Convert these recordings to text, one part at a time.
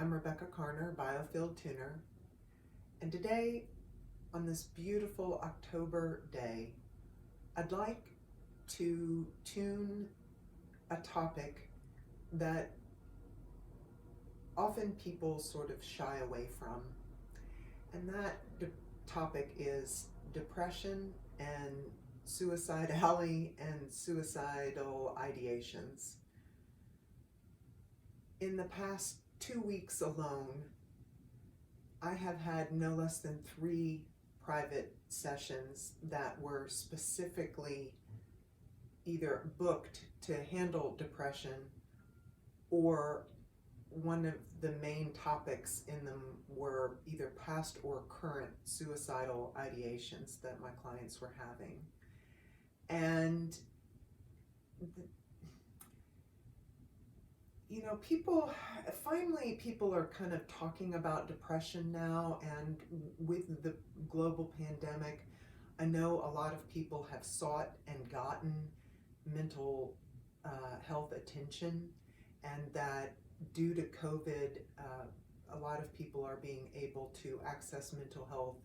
I'm Rebecca Carner, Biofield tuner, and today, on this beautiful October day, I'd like to tune a topic that often people sort of shy away from, and that topic is depression and suicidality and suicidal ideations. In the past 2 weeks alone, I have had no less than 3 private sessions that were specifically either booked to handle depression, or one of the main topics in them were either past or current suicidal ideations that my clients were having. And people are kind of talking about depression now, and with the global pandemic, I know a lot of people have sought and gotten mental health attention, and that due to COVID, a lot of people are being able to access mental health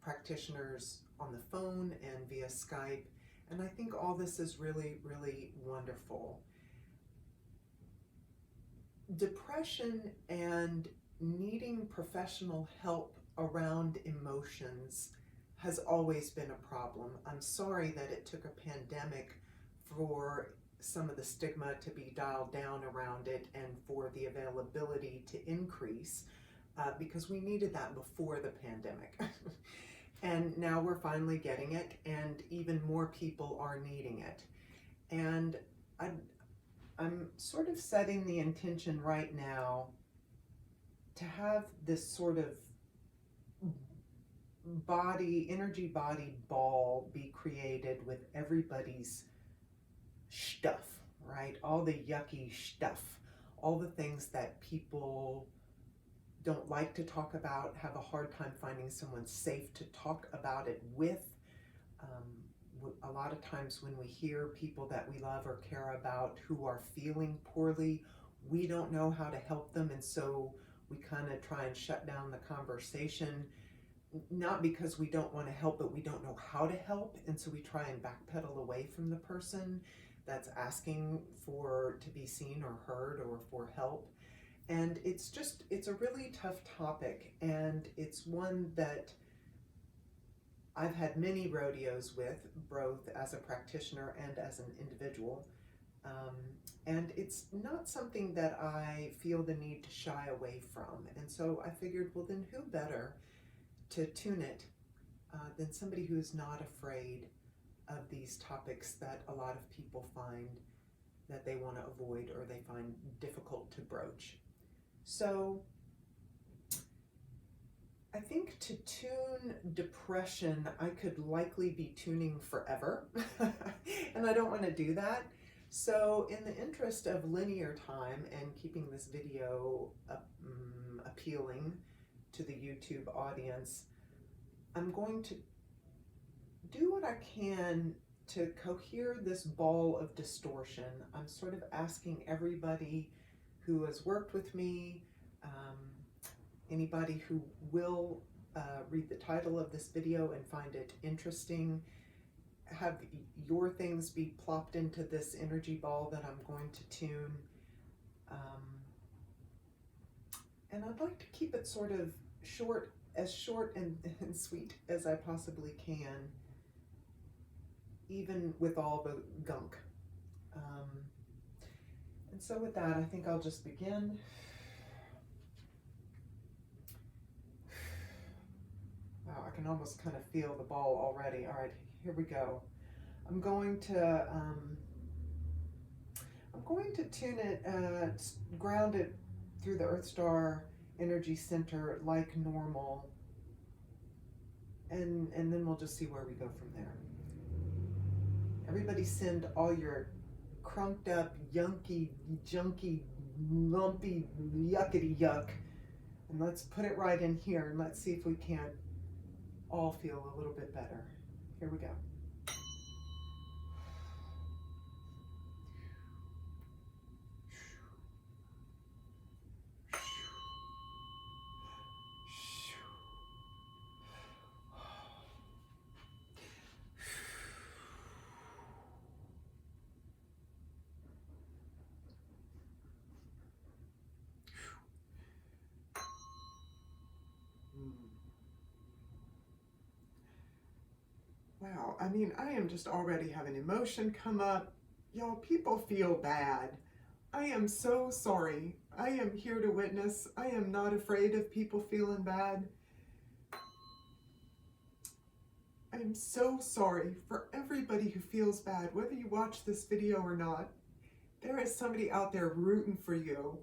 practitioners on the phone and via Skype, and I think all this is really, really wonderful. Depression and needing professional help around emotions has always been a problem. I'm sorry that it took a pandemic for some of the stigma to be dialed down around it and for the availability to increase, because we needed that before the pandemic. And now we're finally getting it, and even more people are needing it. And I'm sort of setting the intention right now to have this sort of energy body ball be created with everybody's stuff, right? All the yucky stuff, all the things that people don't like to talk about, have a hard time finding someone safe to talk about it with. A lot of times when we hear people that we love or care about who are feeling poorly, we don't know how to help them, and so we kind of try and shut down the conversation, not because we don't want to help, but we don't know how to help, and so we try and backpedal away from the person that's asking to be seen or heard or for help. And it's a really tough topic, and it's one that I've had many rodeos with, both as a practitioner and as an individual, and it's not something that I feel the need to shy away from. And so I figured, well, then who better to tune it than somebody who's not afraid of these topics that a lot of people find that they want to avoid or they find difficult to broach. So I think to tune depression, I could likely be tuning forever, and I don't want to do that. So in the interest of linear time and keeping this video appealing to the YouTube audience, I'm going to do what I can to cohere this ball of distortion. I'm sort of asking everybody who has worked with me, anybody who will read the title of this video and find it interesting, have your things be plopped into this energy ball that I'm going to tune. And I'd like to keep it sort of short and sweet as I possibly can, even with all the gunk. And so with that, I think I'll just begin. Wow, I can almost kind of feel the ball already. All right, here we go. I'm going to tune it, ground it through the Earth Star energy center like normal, and then we'll just see where we go from there. Everybody send all your crunked up, yunky, junky, lumpy, yuckity yuck, and let's put it right in here, and let's see if we can't all feel a little bit better. Here we go. I mean, I am just already having emotion come up. Y'all, people feel bad. I am so sorry. I am here to witness. I am not afraid of people feeling bad. I am so sorry for everybody who feels bad, whether you watch this video or not. There is somebody out there rooting for you.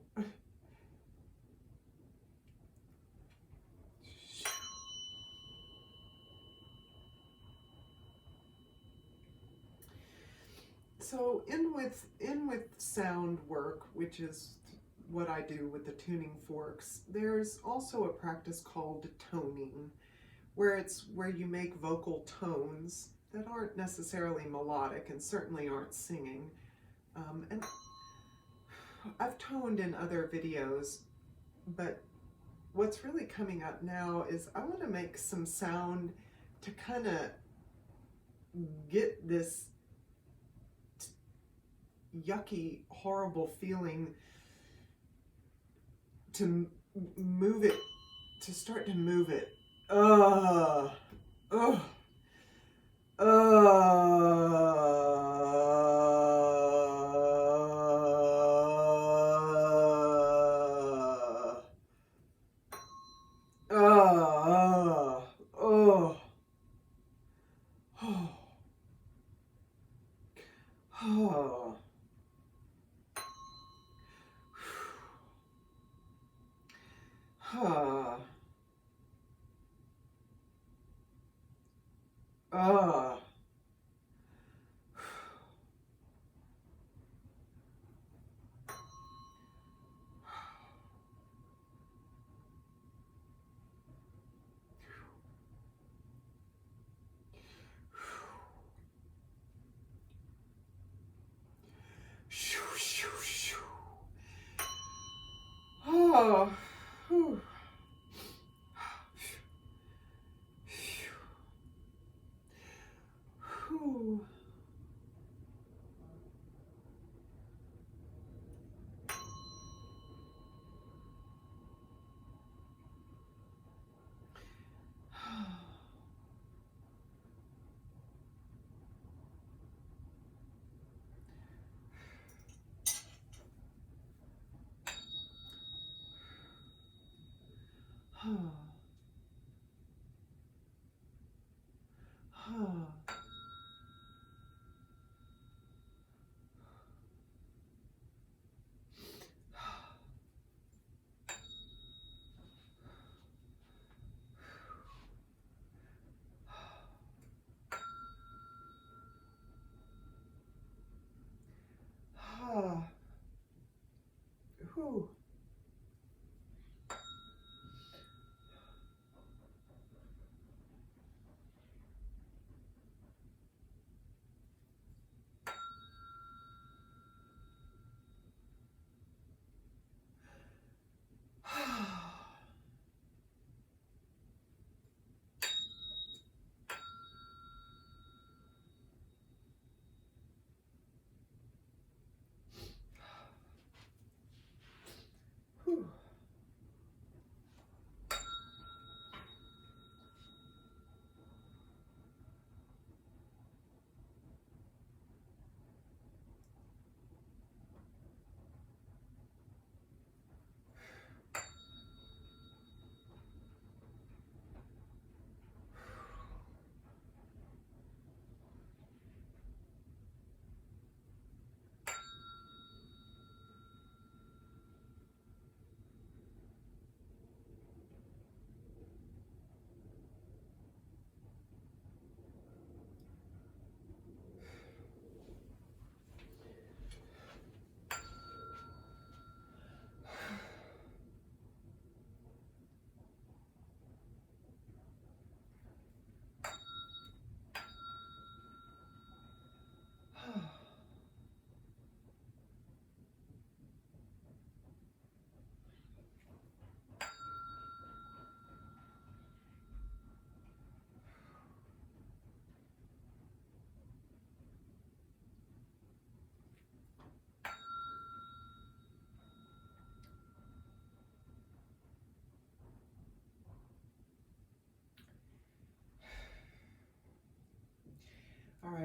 So in with sound work, which is what I do with the tuning forks, there's also a practice called toning, where you make vocal tones that aren't necessarily melodic and certainly aren't singing. And I've toned in other videos, but what's really coming up now is I want to make some sound to kind of get this yucky, horrible feeling to move it, to start to move it. Uh, uh,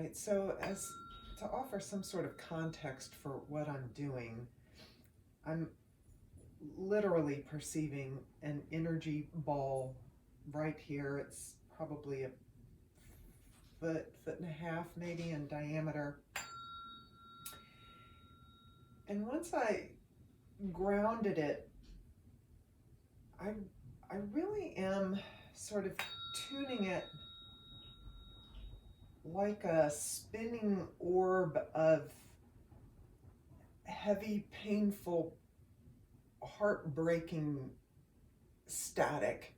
right, so as to offer some sort of context for what I'm doing, I'm literally perceiving an energy ball right here. It's probably a foot and a half maybe in diameter. And once I grounded it, I really am sort of tuning it like a spinning orb of heavy, painful, heartbreaking static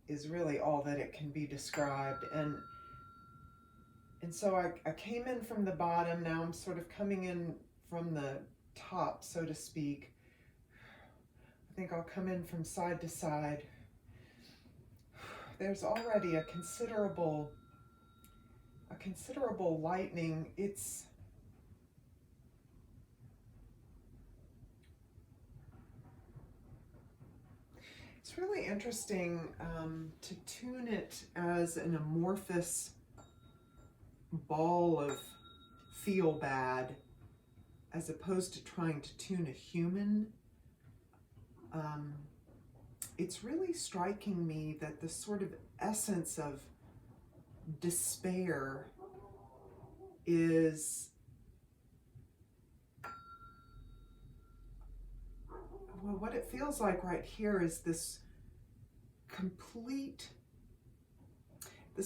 is really all that it can be described. And so I came in from the bottom. Now I'm sort of coming in from the top, so to speak. I think I'll come in from side to side. There's already a considerable lightening. It's really interesting to tune it as an amorphous ball of feel bad as opposed to trying to tune a human. It's really striking me that the sort of essence of despair is, well, what it feels like right here is this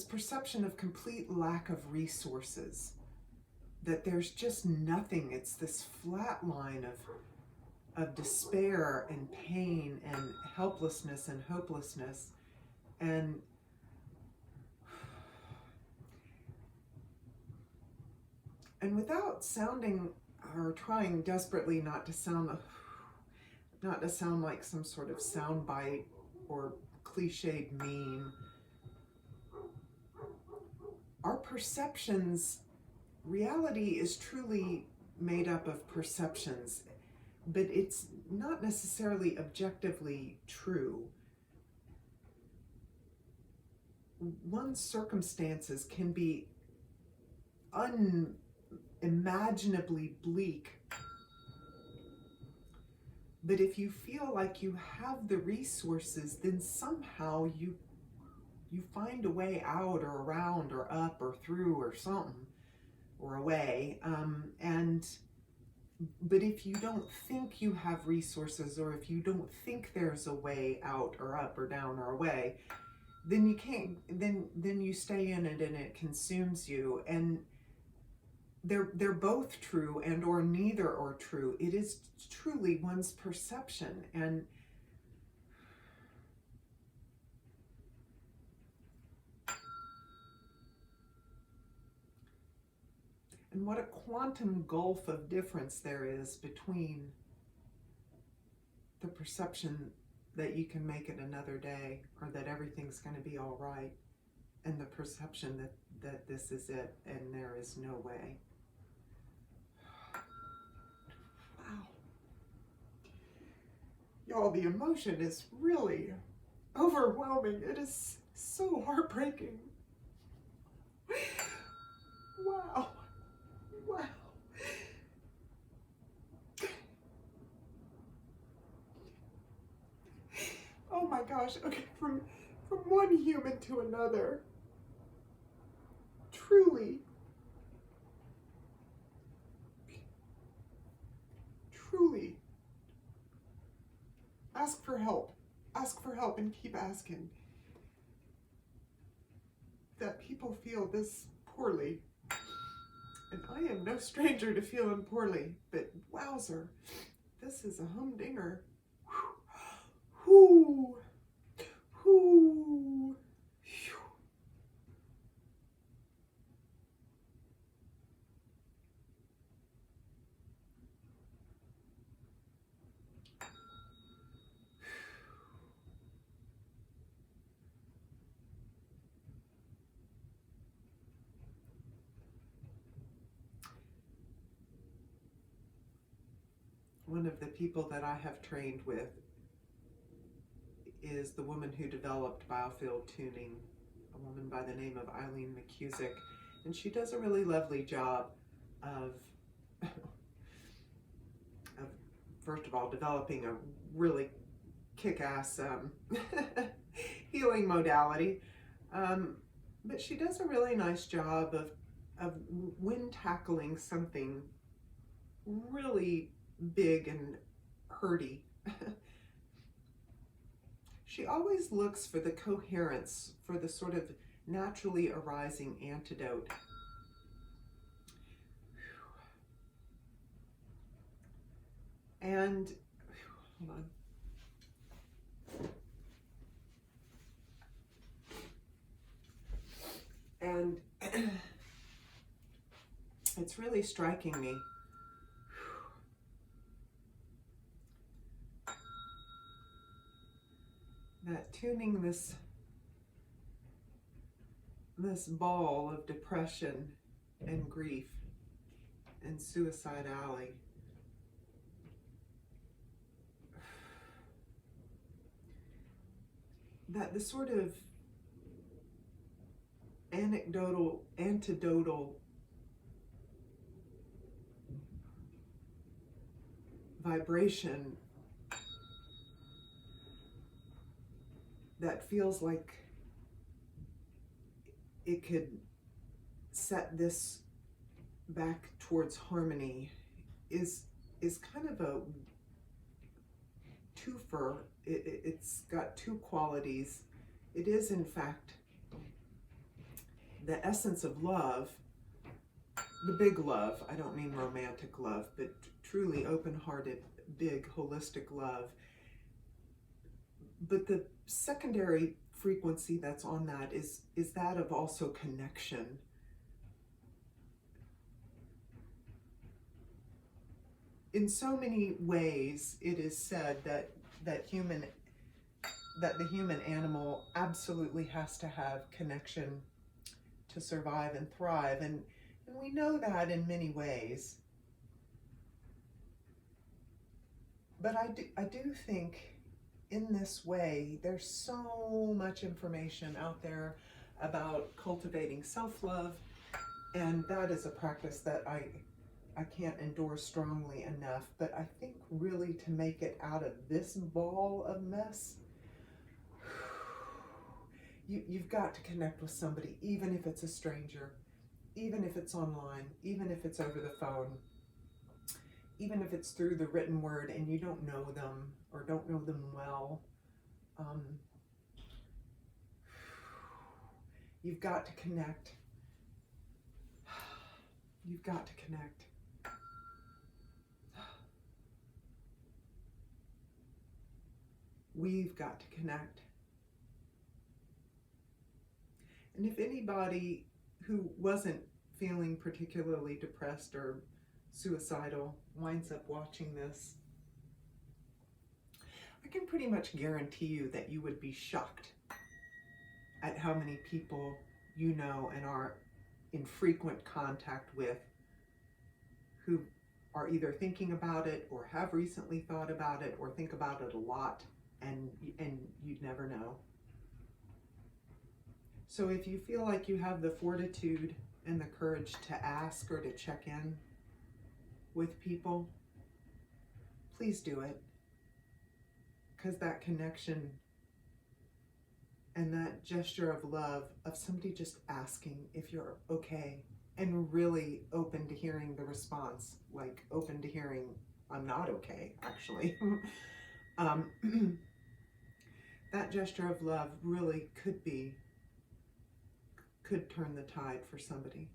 perception of complete lack of resources, that there's just nothing. It's this flat line of despair and pain and helplessness and hopelessness. And without sounding or trying desperately not to sound like some sort of soundbite or cliched meme, our perceptions, reality is truly made up of perceptions, but it's not necessarily objectively true. One's circumstances can be unimaginably bleak, but if you feel like you have the resources, then somehow you find a way out or around or up or through or something or away. But if you don't think you have resources, or if you don't think there's a way out or up or down or away, then you can't. Then you stay in it and it consumes you. And they're both true, and or neither are true. It is truly one's perception. And what a quantum gulf of difference there is between the perception that you can make it another day, or that everything's going to be all right, and the perception that this is it and there is no way. Wow. Y'all, the emotion is really overwhelming. It is so heartbreaking. Wow. Wow. Oh my gosh. Okay, from one human to another. Truly ask for help. Ask for help and keep asking. That people feel this poorly. And I am no stranger to feeling poorly, but wowzer, this is a humdinger. Whoo, whoo, whew. One of the people that I have trained with is the woman who developed Biofield tuning, a woman by the name of Eileen McCusick. And she does a really lovely job of, of first of all, developing a really kick-ass healing modality. But she does a really nice job of when tackling something really big and hurty. She always looks for the coherence, for the sort of naturally arising antidote. And, hold on. And it's really striking me that tuning this ball of depression and grief and suicidality, that the sort of antidotal vibration that feels like it could set this back towards harmony is kind of a twofer. It's got two qualities. It is, in fact, the essence of love, the big love. I don't mean romantic love, but truly open-hearted, big, holistic love. But the secondary frequency that's on that is that of also connection. In so many ways, it is said that the human animal absolutely has to have connection to survive and thrive, and we know that in many ways. But I do think in this way, there's so much information out there about cultivating self-love, and that is a practice that I can't endorse strongly enough. But I think really to make it out of this ball of mess, you've got to connect with somebody, even if it's a stranger, even if it's online, even if it's over the phone, even if it's through the written word and you don't know them or don't know them well. You've got to connect. You've got to connect. We've got to connect. And if anybody who wasn't feeling particularly depressed or suicidal winds up watching this, I can pretty much guarantee you that you would be shocked at how many people you know and are in frequent contact with who are either thinking about it or have recently thought about it or think about it a lot, and you'd never know. So if you feel like you have the fortitude and the courage to ask or to check in with people, please do it. Because that connection and that gesture of love, of somebody just asking if you're okay and really open to hearing the response, like open to hearing, I'm not okay, actually. That gesture of love really could turn the tide for somebody.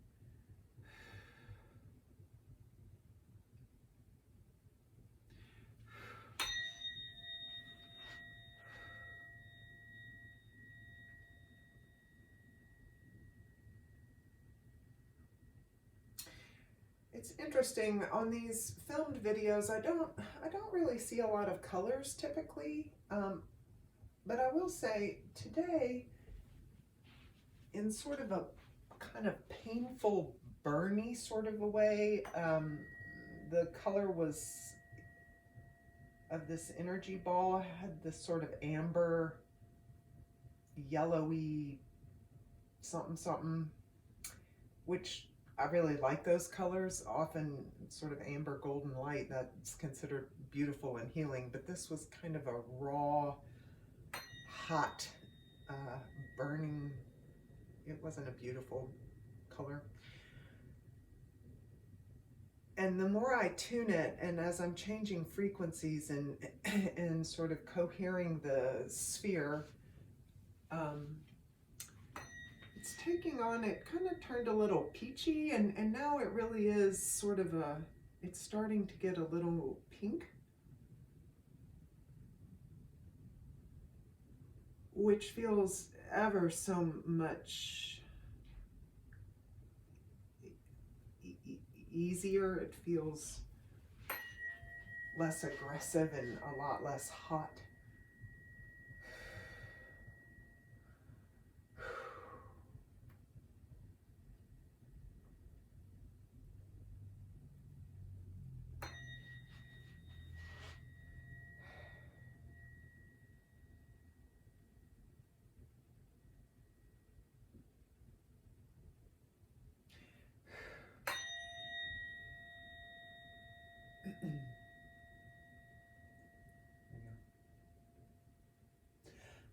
It's interesting, on these filmed videos, I don't really see a lot of colors typically, but I will say today, in sort of a kind of painful, burny sort of a way, the color was of this energy ball had this sort of amber, yellowy something something. which I really like those colors. Often sort of amber golden light, that's considered beautiful and healing, but this was kind of a raw, hot, uh, burning. It wasn't a beautiful color. And the more I tune it, and as I'm changing frequencies and and sort of cohering the sphere, um, it's taking on, it kind of turned a little peachy, and now it really is sort of a, it's starting to get a little pink, which feels ever so much easier. It feels less aggressive and a lot less hot.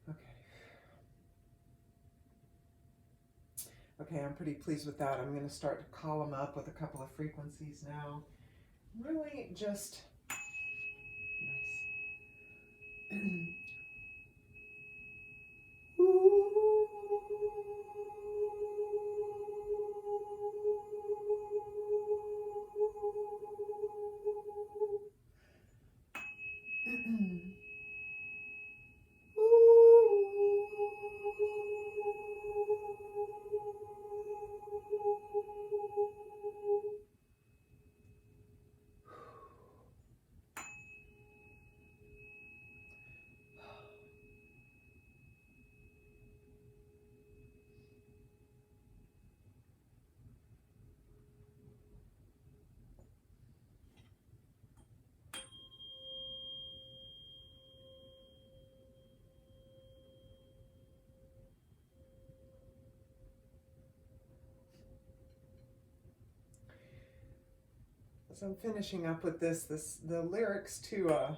Okay. Okay, I'm pretty pleased with that. I'm going to start to call them up with a couple of frequencies now. Really just nice. As I'm finishing up with the lyrics to a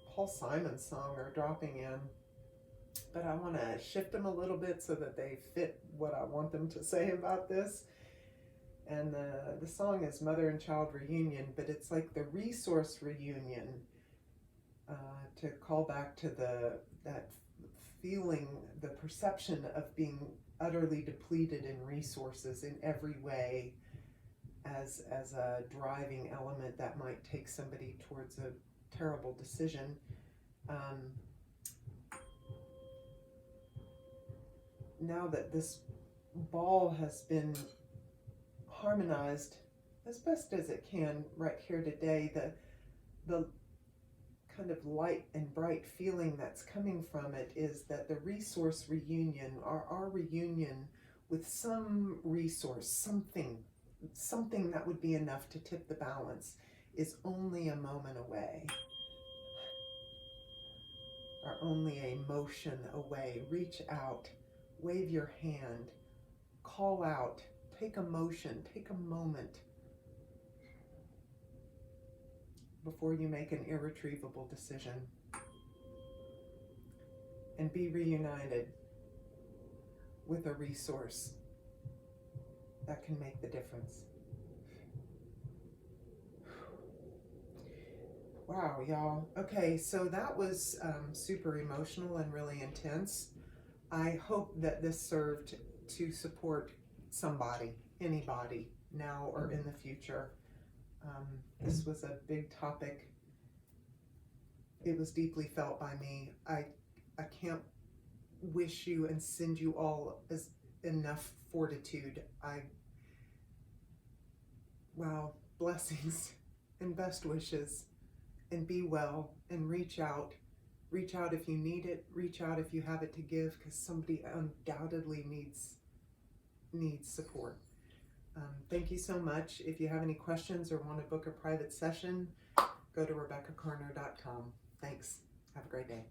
Paul Simon song are dropping in, but I want to shift them a little bit so that they fit what I want them to say about this. And the song is Mother and Child Reunion, but it's like the resource reunion, to call back to that feeling, the perception of being utterly depleted in resources in every way, as a driving element that might take somebody towards a terrible decision. Now that this ball has been harmonized as best as it can right here today, the kind of light and bright feeling that's coming from it is that the resource reunion, our reunion with some resource, something that would be enough to tip the balance, is only a moment away, or only a motion away. Reach out, wave your hand, call out, take a motion, take a moment before you make an irretrievable decision, and be reunited with a resource that can make the difference. Wow, y'all. Okay, so that was super emotional and really intense. I hope that this served to support somebody, anybody, now or in the future. This was a big topic. It was deeply felt by me. I can't wish you and send you all as enough fortitude. Wow, blessings and best wishes, and be well, and reach out. Reach out if you need it. Reach out if you have it to give, because somebody undoubtedly needs support. Thank you so much. If you have any questions or want to book a private session, go to RebeccaCarner.com. Thanks. Have a great day.